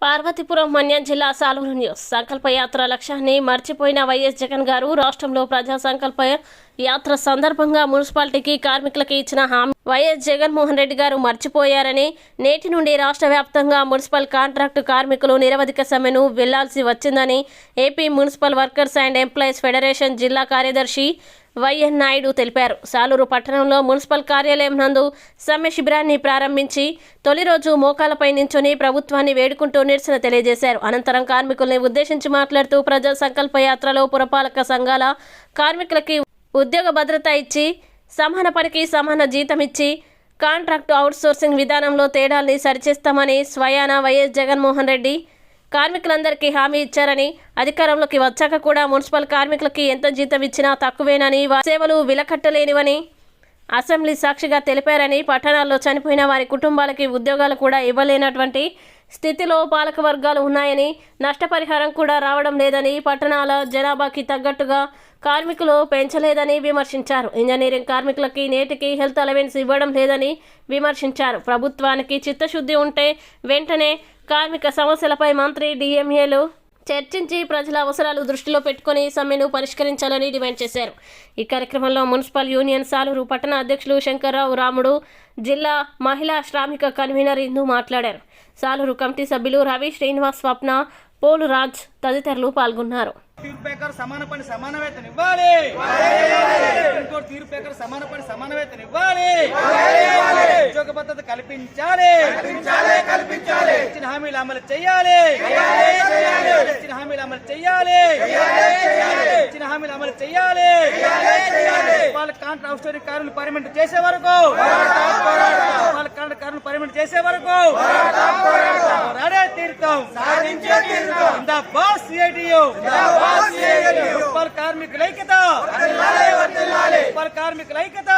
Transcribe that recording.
పార్వతీపురం మన్యం జిల్లా సాలూరు న్యూస్. సంకల్ప యాత్ర లక్ష్యాన్ని మర్చిపోయిన వైఎస్ జగన్ గారు రాష్ట్రంలో ప్రజా సంకల్ప యాత్ర సందర్భంగా మున్సిపాలిటీకి కార్మికులకు ఇచ్చిన హామీ వైఎస్ జగన్మోహన్ రెడ్డి గారు మర్చిపోయారని, నేటి నుండి రాష్ట్ర వ్యాప్తంగా మున్సిపల్ కాంట్రాక్టు కార్మికులు నిరవధిక సమ్మెను వెళ్లాల్సి వచ్చిందని AP municipal workers and employees federation జిల్లా కార్యదర్శి వైఎన్ నాయుడు తెలిపారు. సాలూరు పట్టణంలో మున్సిపల్ కార్యాలయం నందు సమ్మె శిబిరాన్ని ప్రారంభించి తొలి రోజు మోకాలపై నించుని ప్రభుత్వాన్ని వేడుకుంటూ నిరసన తెలియజేశారు. అనంతరం కార్మికుల్ని ఉద్దేశించి మాట్లాడుతూ ప్రజా సంకల్ప యాత్రలో పురపాలక సంఘాల కార్మికులకి ఉద్యోగ భద్రత ఇచ్చి, సమాన పనికి సమాన జీతం ఇచ్చి, కాంట్రాక్టు అవుట్సోర్సింగ్ విధానంలో తేడాల్ని సరిచేస్తామని స్వయాన వైఎస్ జగన్మోహన్ రెడ్డి కార్మికులందరికీ హామీ ఇచ్చారని, అధికారంలోకి వచ్చాక కూడా మున్సిపల్ కార్మికులకి ఎంత జీతం ఇచ్చినా తక్కువేనని, వారి సేవలు విలకట్టలేనివని అసెంబ్లీ సాక్షిగా తెలిపారని, పట్టణాల్లో చనిపోయిన వారి కుటుంబాలకి ఉద్యోగాలు కూడా ఇవ్వలేనటువంటి స్థితిలో పాలక వర్గాలు ఉన్నాయని, నష్టపరిహారం కూడా రావడం లేదని, పట్టణాల జనాభాకి తగ్గట్టుగా కార్మికులు పెంచలేదని విమర్శించారు. ఇంజనీరింగ్ కార్మికులకి నేటికి హెల్త్ అలవెన్స్ ఇవ్వడం లేదని విమర్శించారు. ప్రభుత్వానికి చిత్తశుద్ధి ఉంటే వెంటనే కార్మిక సమస్యలపై మంత్రి డిఎంఏలు చర్చించి ప్రజల అవసరాలు దృష్టిలో పెట్టుకుని సమ్మెను పరిష్కరించాలని డిమాండ్ చేశారు. ఈ కార్యక్రమంలో మున్సిపల్ యూనియన్ సాలూరు పట్టణ అధ్యక్షులు శంకర్రావు రాముడు, జిల్లా మహిళా శ్రామిక కన్వీనర్ ఇందు మాట్లాడారు. సాలూరు కమిటీ సభ్యులు రవి, శ్రీనివాస్, స్వప్న, పోలు రాజ్ తదితరులు పాల్గొన్నారు. సమాన పని సమాన వేతనం ఇవ్వాలి. తీర్పు ప్రకారం సమాన పని సమాన వేతనం ఇవ్వాలి. ఉద్యోగ భద్రత కల్పించాలి. ఇచ్చిన హామీలు అమలు చేయాలి. ఇచ్చిన హామీలు అమలు చేయాలి. ఇచ్చిన హామీలు అమలు చేయాలి. వాళ్ళ కాంట్రాక్ట్ అవుట్సోర్సింగ్ కార్మికులు పర్మనెంట్ చేసే వరకు, వాళ్ళ కాంట్రాక్ట్ కార్మికులు పర్మనెంట్ చేసే వరకు పోరాడే తీరుతాం. మున్సిపల్ కార్మికుల ఐక్యత, మున్సిపల్ కార్మికుల ఐక్యత.